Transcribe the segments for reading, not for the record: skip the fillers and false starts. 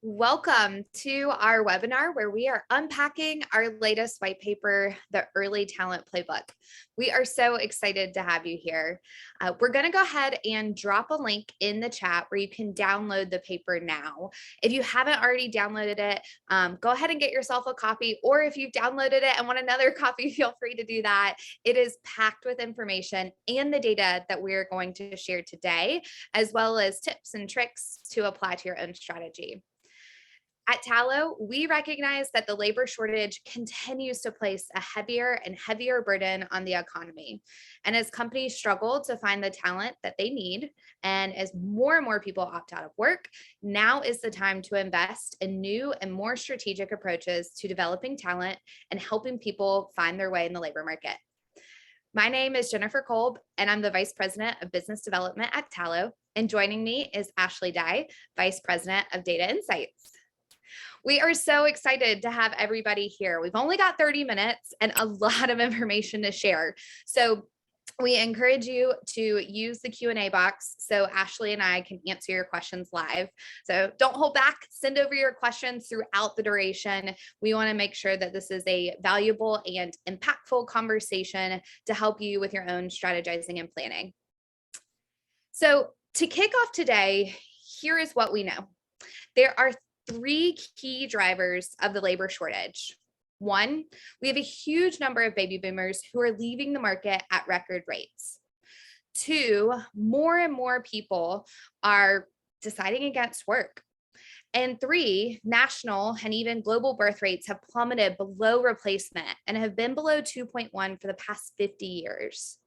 Welcome to our webinar where we are unpacking our latest white paper, the Early Talent Playbook. We are so excited to have you here. We're going to go ahead and drop a link in the chat where you can download the paper now. If you haven't already downloaded it, go ahead and get yourself a copy, or if you've downloaded it and want another copy, feel free to do that. It is packed with information and the data that we're going to share today, as well as tips and tricks to apply to your own strategy. At Tallo, we recognize that the labor shortage continues to place a heavier and heavier burden on the economy. And as companies struggle to find the talent that they need, and as more and more people opt out of work, now is the time to invest in new and more strategic approaches to developing talent and helping people find their way in the labor market. My name is Jennifer Kolb, and I'm the Vice President of Business Development at Tallo. And joining me is Ashley Dye, Vice President of Data Insights. We are so excited to have everybody here. We've only got 30 minutes and a lot of information to share. So we encourage you to use the Q&A box so Ashley and I can answer your questions live. So don't hold back, send over your questions throughout the duration. We want to make sure that this is a valuable and impactful conversation to help you with your own strategizing and planning. So to kick off today, here is what we know. There are three key drivers of the labor shortage. One, we have a huge number of baby boomers who are leaving the market at record rates. Two, more and more people are deciding against work. And three, national and even global birth rates have plummeted below replacement and have been below 2.1 for the past 50 years.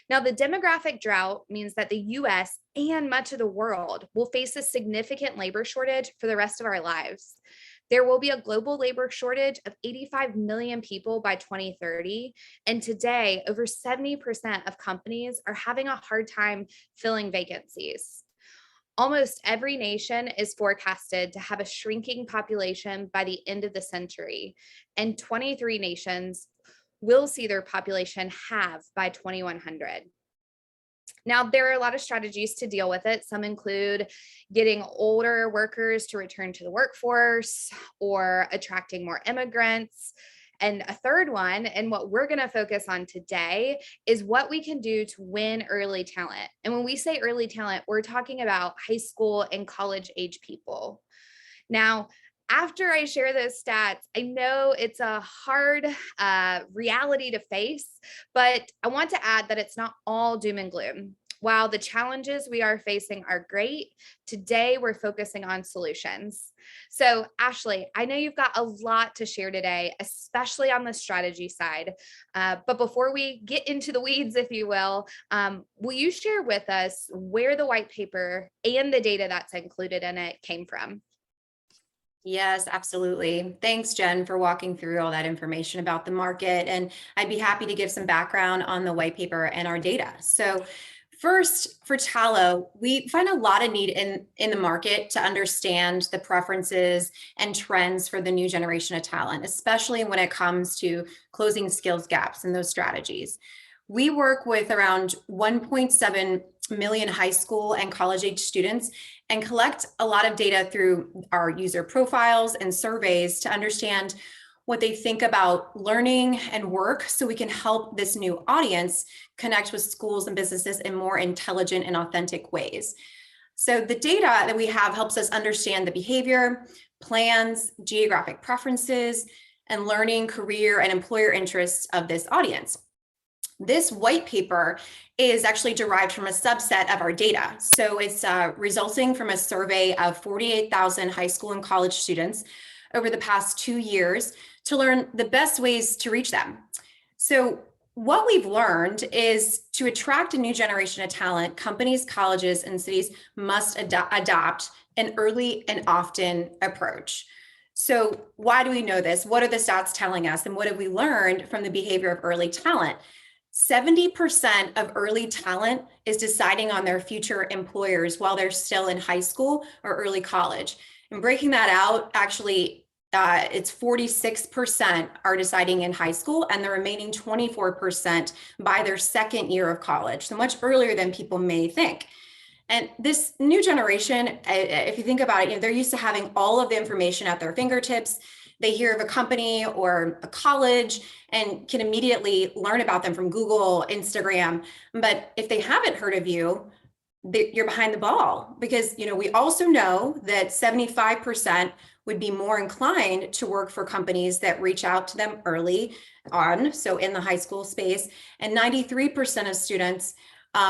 Now, the demographic drought means that the US and much of the world will face a significant labor shortage for the rest of our lives. There will be a global labor shortage of 85 million people by 2030. And today, over 70% of companies are having a hard time filling vacancies. Almost every nation is forecasted to have a shrinking population by the end of the century, and 23 nations will see their population halve by 2100. Now, there are a lot of strategies to deal with it. Some include getting older workers to return to the workforce or attracting more immigrants. And a third one, and what we're going to focus on today, is what we can do to win early talent. And when we say early talent, we're talking about high school and college age people. Now, after I share those stats, I know it's a hard reality to face, but I want to add that it's not all doom and gloom. While the challenges we are facing are great, today we're focusing on solutions. So Ashley, I know you've got a lot to share today, especially on the strategy side. But before we get into the weeds, if you will you share with us where the white paper and the data that's included in it came from? Yes, absolutely. Thanks, Jen, for walking through all that information about the market. And I'd be happy to give some background on the white paper and our data. So first, for Tallo, we find a lot of need in the market to understand the preferences and trends for the new generation of talent, especially when it comes to closing skills gaps in those strategies. We work with around 1.7 million high school and college age students and collect a lot of data through our user profiles and surveys to understand what they think about learning and work, so we can help this new audience connect with schools and businesses in more intelligent and authentic ways. So the data that we have helps us understand the behavior, plans, geographic preferences, and learning, career, and employer interests of this audience. This white paper is actually derived from a subset of our data. So it's resulting from a survey of 48,000 high school and college students over the past 2 years to learn the best ways to reach them. So what we've learned is to attract a new generation of talent, companies, colleges, and cities must adopt an early and often approach. So why do we know this? What are the stats telling us? And what have we learned from the behavior of early talent? 70% of early talent is deciding on their future employers while they're still in high school or early college. And breaking that out, actually, it's 46% are deciding in high school, and the remaining 24% by their second year of college, so much earlier than people may think. And this new generation, if you think about it, they're used to having all of the information at their fingertips. They hear of a company or a college and can immediately learn about them from Google, Instagram. But if they haven't heard of you, you're behind the ball, because we also know that 75% would be more inclined to work for companies that reach out to them early on, so in the high school space, and 93% of students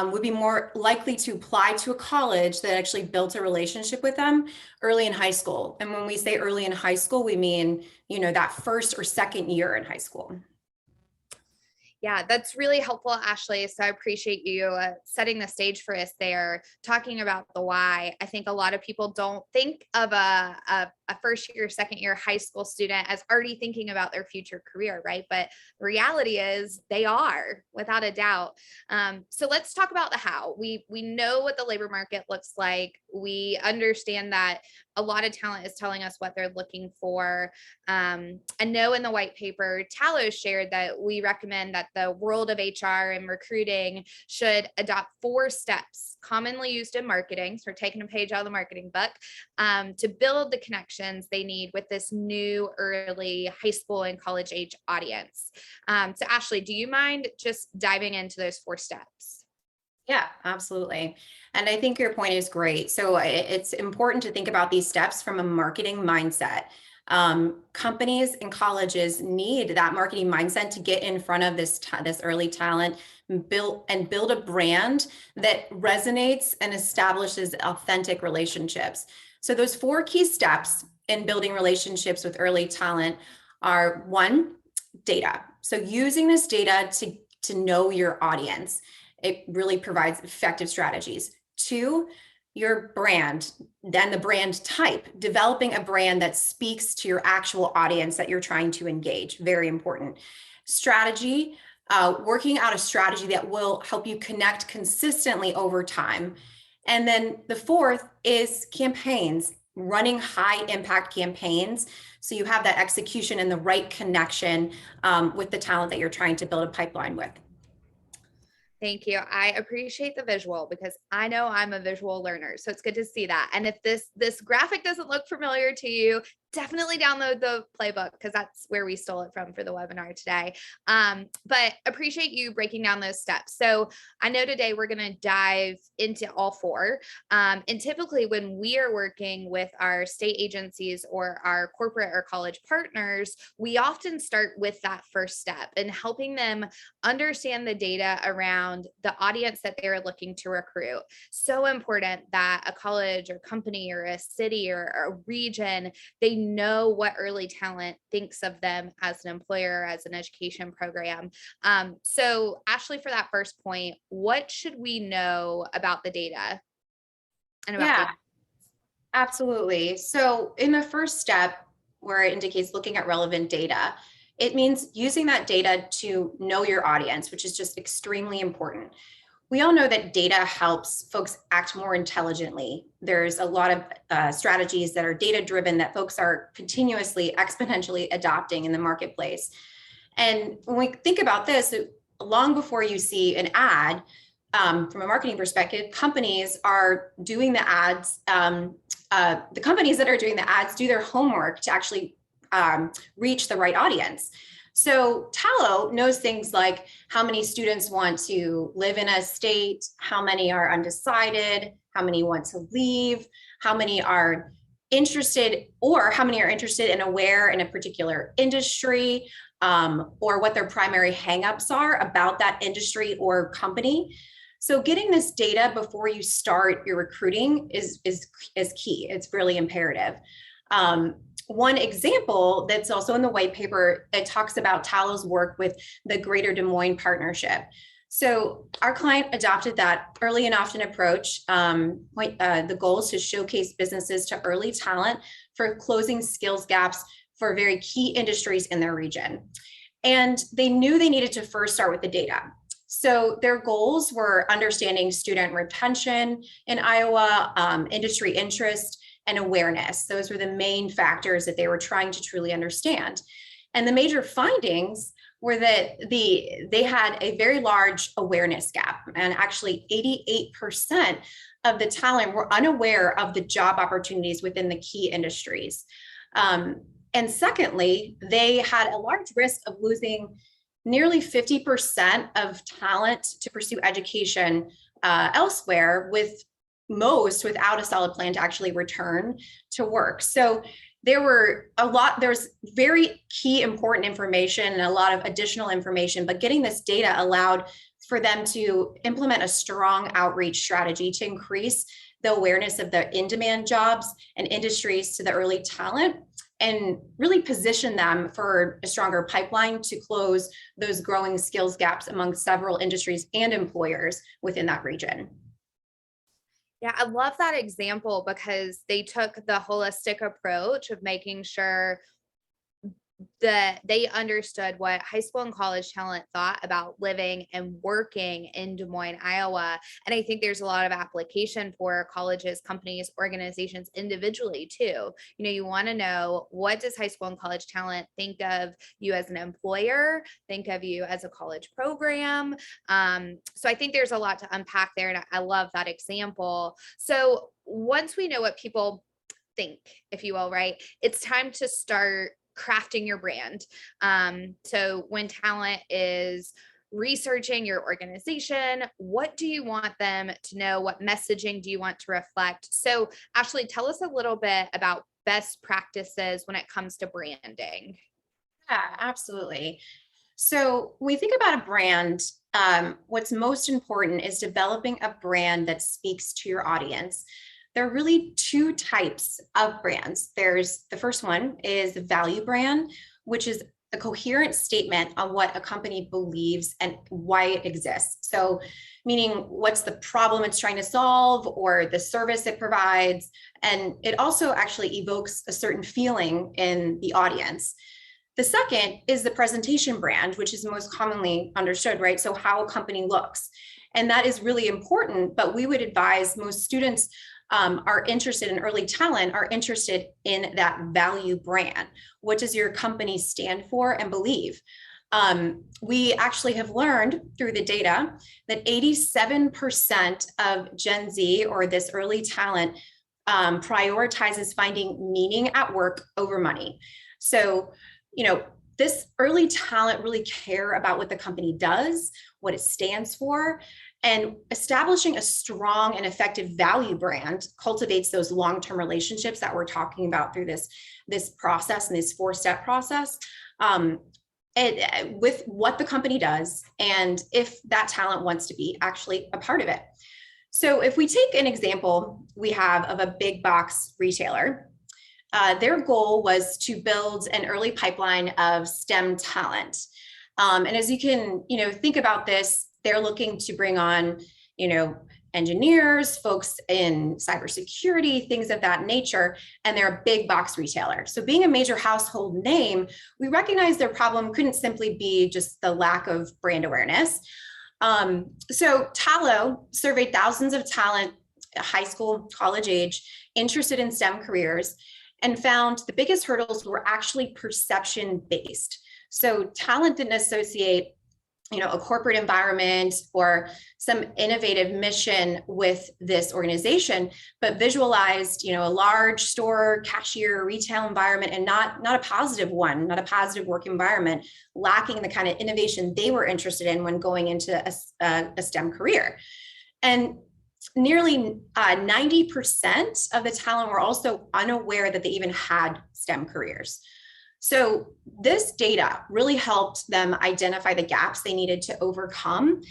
would be more likely to apply to a college that actually built a relationship with them early in high school. And when we say early in high school, we mean that first or second year in high school. Yeah, that's really helpful, Ashley. So I appreciate you setting the stage for us there, talking about the why. I think a lot of people don't think of a first year, second year high school student as already thinking about their future career, right? But the reality is they are, without a doubt. So let's talk about the how. We know what the labor market looks like. We understand that a lot of talent is telling us what they're looking for. I know in the white paper, Tallo shared that we recommend that the world of HR and recruiting should adopt 4 steps commonly used in marketing. So we're taking a page out of the marketing book to build the connections they need with this new early high school and college age audience. So Ashley, do you mind just diving into those 4 steps? Yeah, absolutely. And I think your point is great. So it's important to think about these steps from a marketing mindset. Companies and colleges need that marketing mindset to get in front of this early talent, build a brand that resonates and establishes authentic relationships. So those 4 key steps in building relationships with early talent are: 1, data. So using this data to know your audience. It really provides effective strategies. 2, your brand, then the brand type, developing a brand that speaks to your actual audience that you're trying to engage. Very important. Strategy, working out a strategy that will help you connect consistently over time. And then the 4th is campaigns, running high impact campaigns. So you have that execution and the right connection with the talent that you're trying to build a pipeline with. Thank you. I appreciate the visual because I know I'm a visual learner. So it's good to see that. And if this graphic doesn't look familiar to you, definitely download the playbook because that's where we stole it from for the webinar today. But appreciate you breaking down those steps. So I know today we're going to dive into all 4. And typically when we are working with our state agencies or our corporate or college partners, we often start with that first step and helping them understand the data around the audience that they're looking to recruit. So important that a college or company or a city or a region, they know what early talent thinks of them as an employer, as an education program. So Ashley, for that first point, what should we know about the data and about Yeah, the absolutely. So in the first step, where it indicates looking at relevant data, it means using that data to know your audience, which is just extremely important. We all know that data helps folks act more intelligently. There's a lot of strategies that are data driven that folks are continuously exponentially adopting in the marketplace. And when we think about this, long before you see an ad, from a marketing perspective, companies are doing the ads. The companies that are doing the ads do their homework to actually reach the right audience. So Tallo knows things like how many students want to live in a state, how many are undecided, how many want to leave, how many are interested, or how many are interested and aware in a particular industry, or what their primary hangups are about that industry or company. So getting this data before you start your recruiting is key. It's really imperative. One example that's also in the white paper, it talks about Tallo's work with the Greater Des Moines Partnership. So our client adopted that early and often approach. The goal is to showcase businesses to early talent for closing skills gaps for very key industries in their region. And they knew they needed to first start with the data. So their goals were understanding student retention in Iowa, industry interest, and awareness. Those were the main factors that they were trying to truly understand. And the major findings were that they had a very large awareness gap, and actually 88% of the talent were unaware of the job opportunities within the key industries. And secondly, they had a large risk of losing nearly 50% of talent to pursue education elsewhere, with most without a solid plan to actually return to work. So there's very key important information and a lot of additional information, but getting this data allowed for them to implement a strong outreach strategy to increase the awareness of the in-demand jobs and industries to the early talent, and really position them for a stronger pipeline to close those growing skills gaps among several industries and employers within that region. Yeah, I love that example because they took the holistic approach of making sure that they understood what high school and college talent thought about living and working in Des Moines, Iowa. And I think there's a lot of application for colleges, companies, organizations individually too. You want to know, what does high school and college talent think of you as an employer, think of you as a college program. So I think there's a lot to unpack there. And I love that example. So once we know what people think, if you will, right, it's time to start crafting your brand. So when talent is researching your organization, what do you want them to know? What messaging do you want to reflect? So Ashley, tell us a little bit about best practices when it comes to branding. Yeah, absolutely. So when we think about a brand, what's most important is developing a brand that speaks to your audience. There are really two types of brands. There's the first one is the value brand, which is a coherent statement on what a company believes and why it exists. So meaning, what's the problem it's trying to solve or the service it provides. And it also actually evokes a certain feeling in the audience. The second is the presentation brand, which is most commonly understood, right? So how a company looks. And that is really important, but we would advise most students are interested in early talent, are interested in that value brand. What does your company stand for and believe? We actually have learned through the data that 87% of Gen Z, or this early talent, prioritizes finding meaning at work over money. So, this early talent really care about what the company does, what it stands for, and establishing a strong and effective value brand cultivates those long-term relationships that we're talking about through this process and this four-step process, with what the company does and if that talent wants to be actually a part of it. So if we take an example we have of a big box retailer, their goal was to build an early pipeline of STEM talent. And as you can, think about this, they're looking to bring on, engineers, folks in cybersecurity, things of that nature, and they're a big box retailer. So being a major household name, we recognize their problem couldn't simply be just the lack of brand awareness. So Tallo surveyed thousands of talent, high school, college age, interested in STEM careers, and found the biggest hurdles were actually perception based. So talent didn't associate, a corporate environment or some innovative mission with this organization, but visualized, a large store, cashier, retail environment, and not a positive one, not a positive work environment, lacking the kind of innovation they were interested in when going into a STEM career. And nearly 90% of the talent were also unaware that they even had STEM careers. So this data really helped them identify the gaps they needed to overcome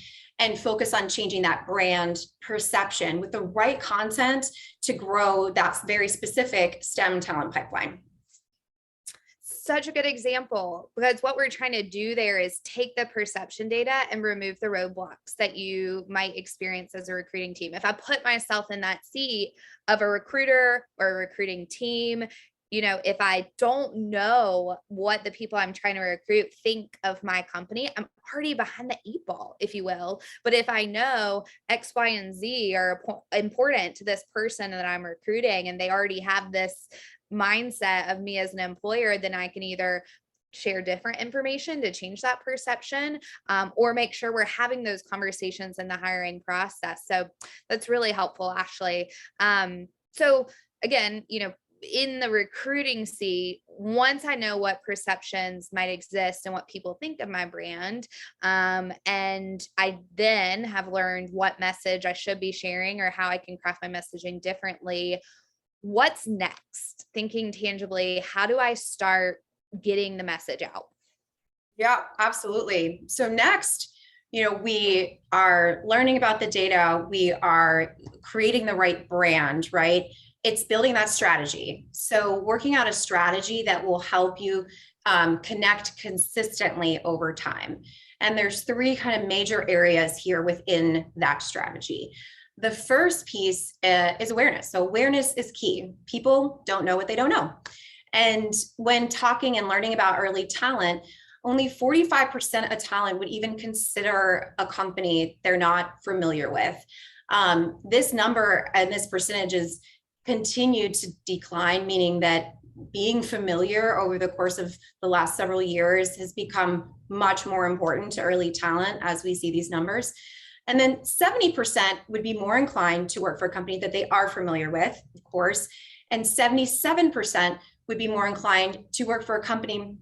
and focus on changing that brand perception with the right content to grow that very specific STEM talent pipeline. Such a good example, because what we're trying to do there is take the perception data and remove the roadblocks that you might experience as a recruiting team. If I put myself in that seat of a recruiter or a recruiting team, if I don't know what the people I'm trying to recruit think of my company, I'm already behind the 8 ball, if you will. But if I know X, Y, and Z are important to this person that I'm recruiting, and they already have this mindset of me as an employer, then I can either share different information to change that perception, or make sure we're having those conversations in the hiring process. So that's really helpful, Ashley. So again, in the recruiting seat, once I know what perceptions might exist and what people think of my brand, and I then have learned what message I should be sharing or how I can craft my messaging differently, what's next? Thinking tangibly, how do I start getting the message out? Yeah, absolutely. So next, we are learning about the data. We are creating the right brand, right? It's building that strategy. So working out a strategy that will help you connect consistently over time. And there's three kind of major areas here within that strategy. The first piece is awareness. So awareness is key. People don't know what they don't know. And when talking and learning about early talent, only 45% of talent would even consider a company they're not familiar with. This number and this percentage is continued to decline, meaning that being familiar over the course of the last several years has become much more important to early talent as we see these numbers. And then 70% would be more inclined to work for a company that they are familiar with, of course, and 77% would be more inclined to work for a company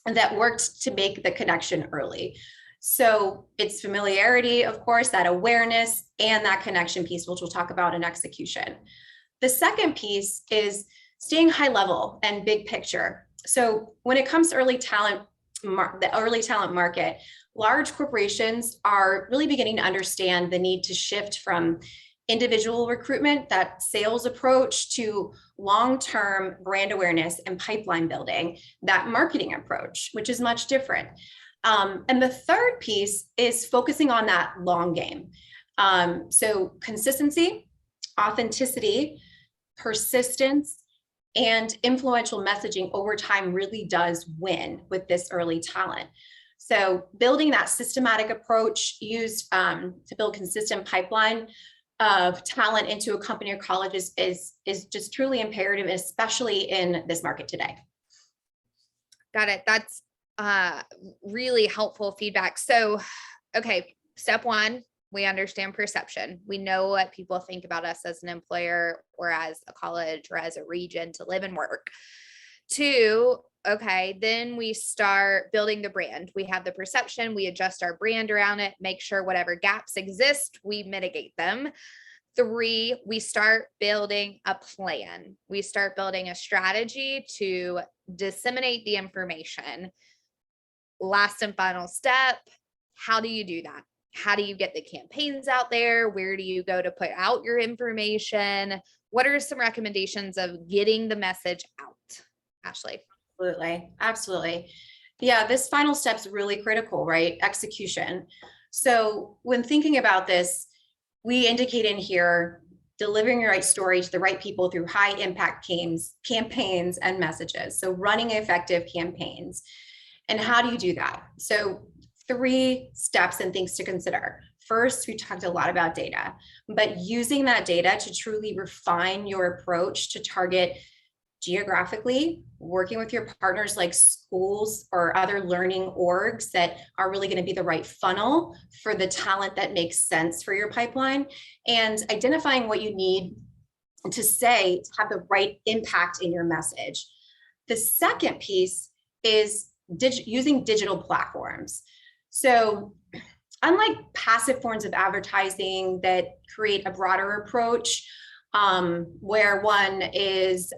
that worked to make the connection early. So it's familiarity, of course, that awareness and that connection piece, which we'll talk about in execution. The second piece is staying high level and big picture. So when it comes to early talent, the early talent market, large corporations are really beginning to understand the need to shift from individual recruitment, that sales approach, to long-term brand awareness and pipeline building, that marketing approach, which is much different. And the third piece is focusing on that long game. So consistency, authenticity, persistence, and influential messaging over time really does win with this early talent. So building that systematic approach used to build consistent pipeline of talent into a company or college is just truly imperative, especially in this market today. Got it. That's really helpful feedback. So, okay, step one, we understand perception. We know what people think about us as an employer or as a college or as a region to live and work. Two, okay, then we start building the brand. We have the perception, we adjust our brand around it, make sure whatever gaps exist, we mitigate them. Three, we start building a plan. We start building a strategy to disseminate the information. Last and final step, how do you do that? How do you get the campaigns out there? Where do you go to put out your information? What are some recommendations of getting the message out, Ashley? Absolutely. Yeah, this final step is really critical, right? Execution. So when thinking about this, we indicate in here, delivering the right story to the right people through high impact campaigns and messages. So running effective campaigns. And how do you do that? So 3 steps and things to consider. First, we talked a lot about data, but using that data to truly refine your approach to target geographically, working with your partners like schools or other learning orgs that are really going to be the right funnel for the talent that makes sense for your pipeline, and identifying what you need to say to have the right impact in your message. The second piece is using digital platforms. So unlike passive forms of advertising that create a broader approach, where one is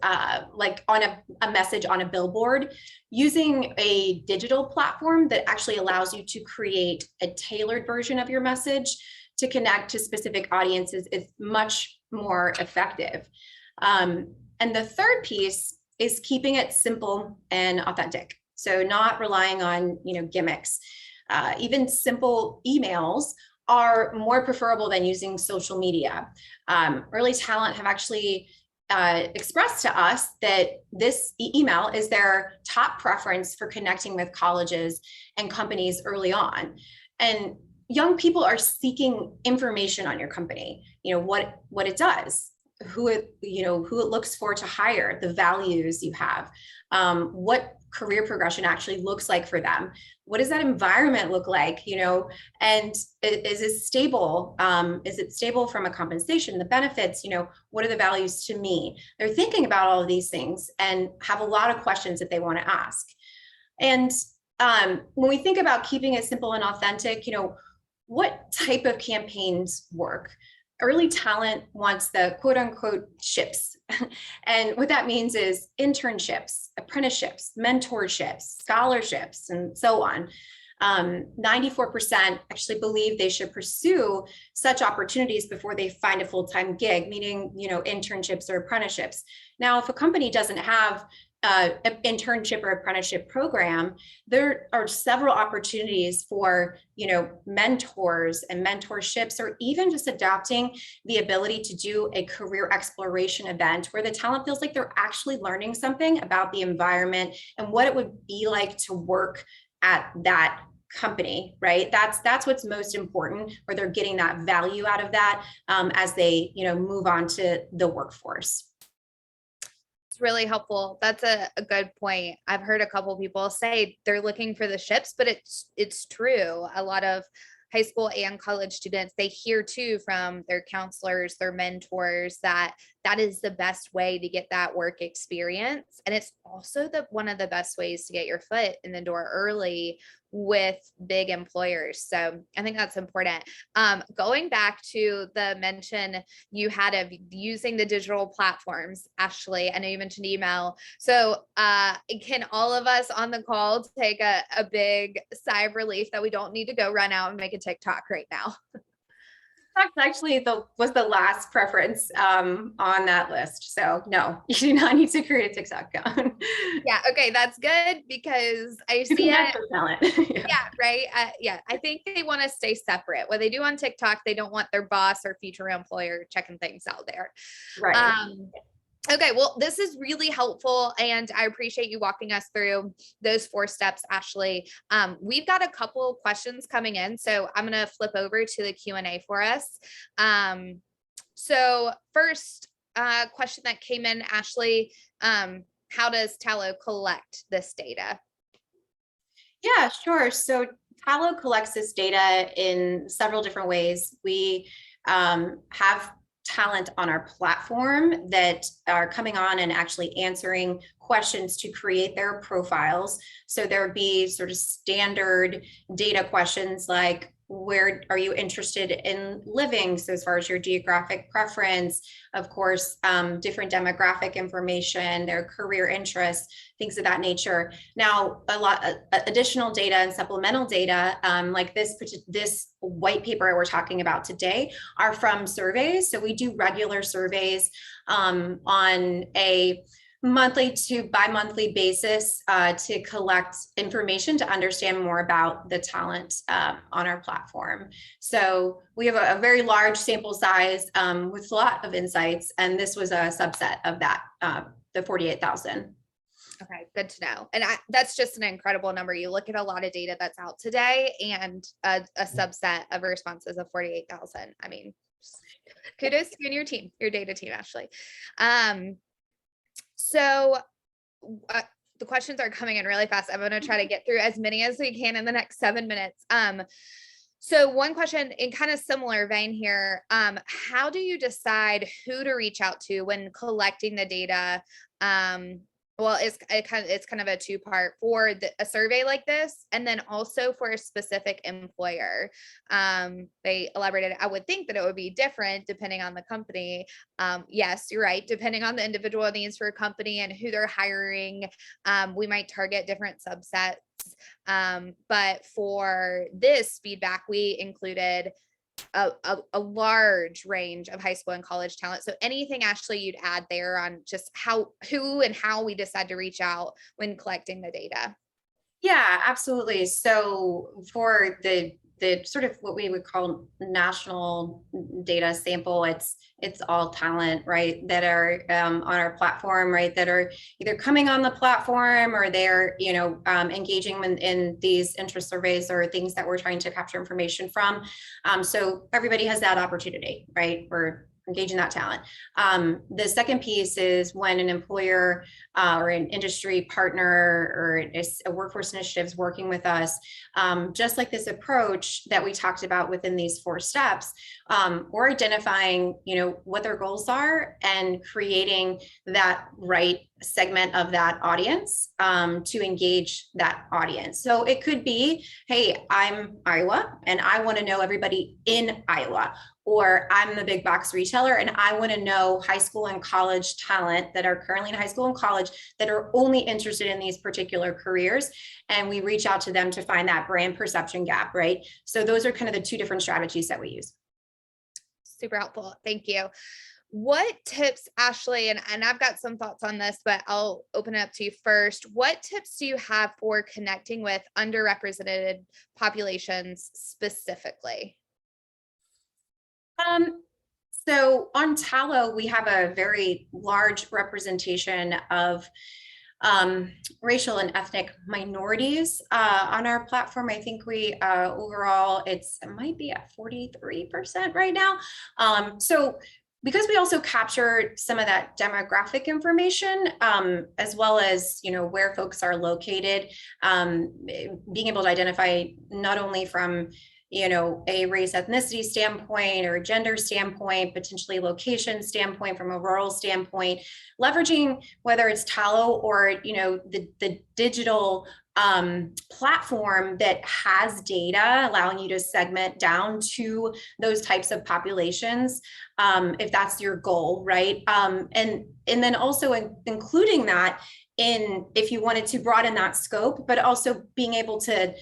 like on a message on a billboard, using a digital platform that actually allows you to create a tailored version of your message to connect to specific audiences is much more effective. And the third piece is keeping it simple and authentic. So not relying on, gimmicks. Even simple emails are more preferable than using social media. Early talent have actually expressed to us that this email is their top preference for connecting with colleges and companies early on. And young people are seeking information on your company, what it does, who it looks for to hire, the values you have, what career progression actually looks like for them. What does that environment look like? And is it stable? Is it stable from a compensation, the benefits? What are the values to me? They're thinking about all of these things and have a lot of questions that they want to ask. And when we think about keeping it simple and authentic, what type of campaigns work? Early talent wants the quote unquote ships. And what that means is internships, apprenticeships, mentorships, scholarships, and so on. 94% actually believe they should pursue such opportunities before they find a full-time gig, meaning, internships or apprenticeships. Now, if a company doesn't have an internship or apprenticeship program, there are several opportunities for, mentors and mentorships, or even just adopting the ability to do a career exploration event where the talent feels like they're actually learning something about the environment and what it would be like to work at that company, right? That's what's most important, where they're getting that value out of that as they, move on to the workforce. Really helpful. That's a good point. I've heard a couple people say they're looking for the ships, but it's true. A lot of high school and college students, they hear too from their counselors, their mentors, that is the best way to get that work experience. And it's also one of the best ways to get your foot in the door early with big employers. So I think that's important. Going back to the mention you had of using the digital platforms, Ashley, I know you mentioned email. So can all of us on the call take a big sigh of relief that we don't need to go run out and make a TikTok right now? That's actually was the last preference on that list. So no, you do not need to create a TikTok account. Yeah. Okay. That's good, because I see it. Yeah. Right. Yeah. I think they want to stay separate. What they do on TikTok, they don't want their boss or future employer checking things out there. Right. Okay, well, this is really helpful, and I appreciate you walking us through those 4 steps, Ashley. We've got a couple of questions coming in, so I'm going to flip over to the Q&A for us. So first question that came in, Ashley, how does Tallo collect this data? Yeah, sure. So Tallo collects this data in several different ways. We have talent on our platform that are coming on and actually answering questions to create their profiles. So there would be sort of standard data questions like, where are you interested in living? So as far as your geographic preference, of course, different demographic information, their career interests, things of that nature. Now, a lot of additional data and supplemental data, like this white paper we're talking about today, are from surveys. So we do regular surveys on a monthly to bi-monthly basis to collect information to understand more about the talent on our platform. So we have a very large sample size with a lot of insights, and this was a subset of that, the 48,000. Okay, good to know. And that's just an incredible number. You look at a lot of data that's out today, and a subset of responses of 48,000. I mean, kudos to you and your team, your data team, Ashley. So the questions are coming in really fast. I'm going to try to get through as many as we can in the next 7 minutes. So one question in kind of similar vein here, how do you decide who to reach out to when collecting the data? Well, it's kind of a 2-part for a survey like this, and then also for a specific employer. They elaborated, I would think that it would be different depending on the company. Yes, you're right. Depending on the individual needs for a company and who they're hiring, we might target different subsets. But for this feedback, we included a large range of high school and college talent. So anything, Ashley, you'd add there on just who and how we decide to reach out when collecting the data? Yeah, absolutely. So for the sort of what we would call national data sample, it's all talent, right, that are on our platform, right, that are either coming on the platform or they're, engaging in these interest surveys or things that we're trying to capture information from. So everybody has that opportunity, right? We're engaging that talent. The second piece is when an employer or an industry partner or a workforce initiative is working with us, just like this approach that we talked about within these 4 steps, we're identifying, what their goals are and creating that right segment of that audience to engage that audience. So it could be, hey, I'm Iowa and I want to know everybody in Iowa, or I'm the big box retailer and I want to know high school and college talent that are currently in high school and college that are only interested in these particular careers. And we reach out to them to find that brand perception gap, right? So those are kind of the 2 different strategies that we use. Super helpful. Thank you. What tips, Ashley, and I've got some thoughts on this, but I'll open it up to you first. What tips do you have for connecting with underrepresented populations specifically? So on Tallo, we have a very large representation of racial and ethnic minorities on our platform. I think we overall, it might be at 43% right now. So because we also capture some of that demographic information, as well as, where folks are located, being able to identify not only from a race ethnicity standpoint or a gender standpoint, potentially location standpoint, from a rural standpoint, leveraging whether it's Tallo or the digital platform that has data allowing you to segment down to those types of populations, if that's your goal, right? And then also including that in, if you wanted to broaden that scope, but also being able to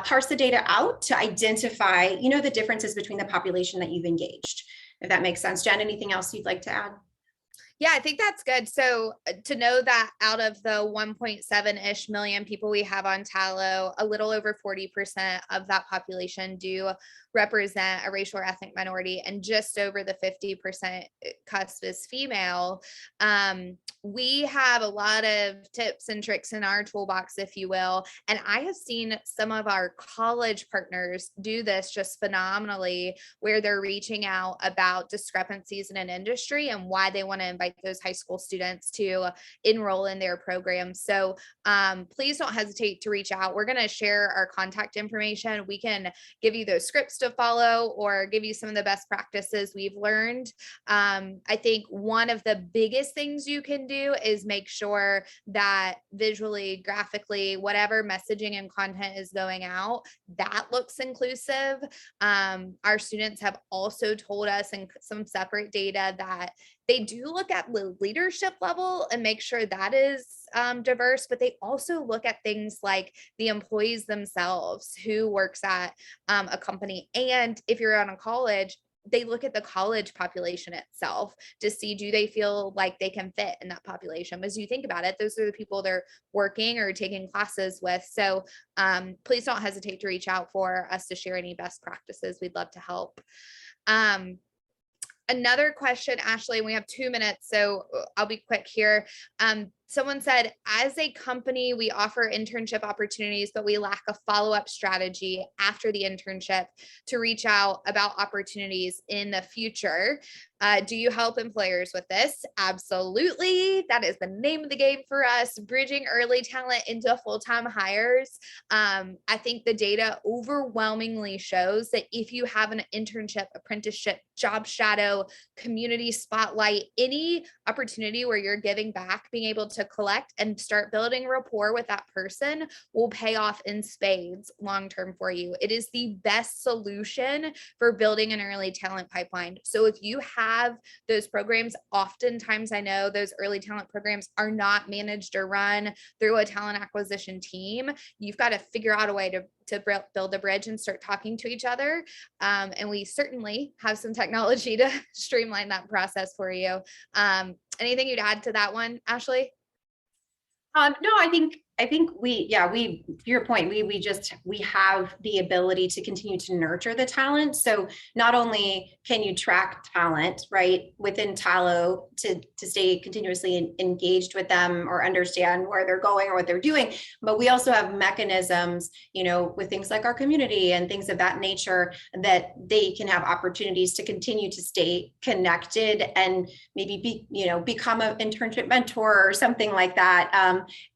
parse the data out to identify, the differences between the population that you've engaged, if that makes sense. Jen, anything else you'd like to add? Yeah, I think that's good. So to know that out of the 1.7-ish million people we have on Tallo, a little over 40% of that population do represent a racial or ethnic minority, and just over the 50% cusp is female. We have a lot of tips and tricks in our toolbox, if you will. And I have seen some of our college partners do this just phenomenally, where they're reaching out about discrepancies in an industry and why they want to invite those high school students to enroll in their program. So please don't hesitate to reach out. We're going to share our contact information. We can give you those scripts to follow or give you some of the best practices we've learned. I think one of the biggest things you can do is make sure that visually, graphically, whatever messaging and content is going out, that looks inclusive. Our students have also told us in some separate data that they do look at the leadership level and make sure that is diverse, but they also look at things like the employees themselves, who works at a company. And if you're on a college, they look at the college population itself to see, do they feel like they can fit in that population? As you think about it, those are the people they're working or taking classes with. So please don't hesitate to reach out for us to share any best practices. We'd love to help. Another question, Ashley, we have 2 minutes, so I'll be quick here. Someone said, as a company, we offer internship opportunities, but we lack a follow-up strategy after the internship to reach out about opportunities in the future. Do you help employers with this? Absolutely. That is the name of the game for us, bridging early talent into full-time hires. I think the data overwhelmingly shows that if you have an internship, apprenticeship, job shadow, community spotlight, any opportunity where you're giving back, being able to collect and start building rapport with that person will pay off in spades long-term for you. It is the best solution for building an early talent pipeline. So if you have those programs, oftentimes I know those early talent programs are not managed or run through a talent acquisition team. You've got to figure out a way to build a bridge and start talking to each other. And we certainly have some technology to streamline that process for you. Anything you'd add to that one, Ashley? No, I think I think to your point, we have the ability to continue to nurture the talent. So not only can you track talent, right, within Tallo to stay continuously engaged with them or understand where they're going or what they're doing, but we also have mechanisms, with things like our community and things of that nature, that they can have opportunities to continue to stay connected and maybe become an internship mentor or something like that.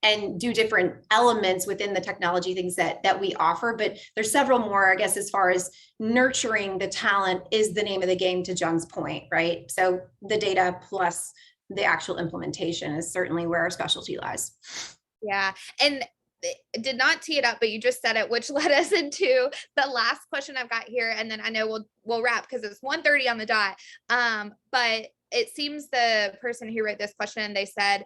And do different elements within the technology things that we offer. But there's several more, I guess, as far as nurturing the talent is the name of the game, to John's point, right? So the data plus the actual implementation is certainly where our specialty lies. Yeah. And did not tee it up, but you just said it, which led us into the last question I've got here. And then I know we'll wrap because it's 1:30 on the dot. But it seems the person who wrote this question, they said,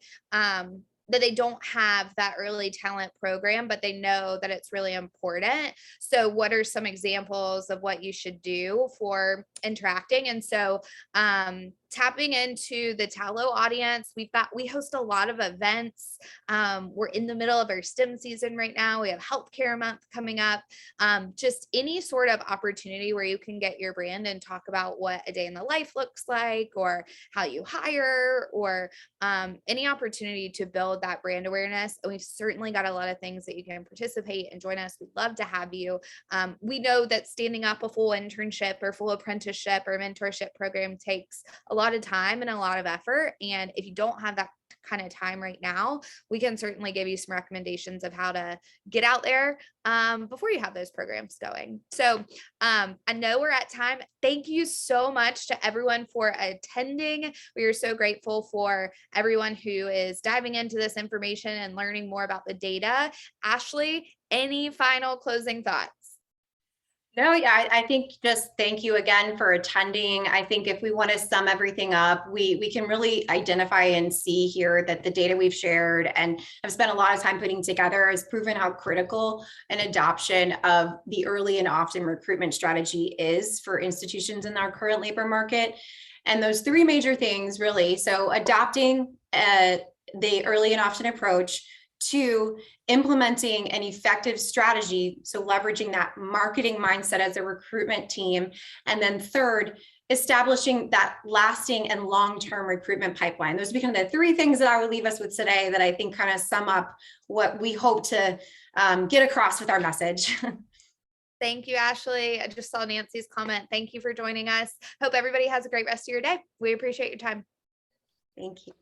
that they don't have that early talent program, but they know that it's really important. So what are some examples of what you should do for interacting? And so tapping into the Tallo audience, we host a lot of events. We're in the middle of our STEM season right now. We have healthcare month coming up. Just any sort of opportunity where you can get your brand and talk about what a day in the life looks like, or how you hire, or any opportunity to build that brand awareness. And we've certainly got a lot of things that you can participate and join us. We'd love to have you. We know that standing up a full internship or full apprenticeship or mentorship program takes a lot of time and a lot of effort. And if you don't have that kind of time right now, we can certainly give you some recommendations of how to get out there before you have those programs going. So I know we're at time. Thank you so much to everyone for attending. We are so grateful for everyone who is diving into this information and learning more about the data. Ashley, any final closing thoughts? No, yeah, I think just thank you again for attending. I think if we want to sum everything up, we can really identify and see here that the data we've shared and have spent a lot of time putting together has proven how critical an adoption of the early and often recruitment strategy is for institutions in our current labor market. And those three major things really, so adopting the early and often approach, 2, implementing an effective strategy, so leveraging that marketing mindset as a recruitment team, and then 3rd, establishing that lasting and long-term recruitment pipeline. Those become the 3 things that I would leave us with today that I think kind of sum up what we hope to get across with our message. Thank you, Ashley. I just saw Nancy's comment. Thank you for joining us. Hope everybody has a great rest of your day. We appreciate your time. Thank you.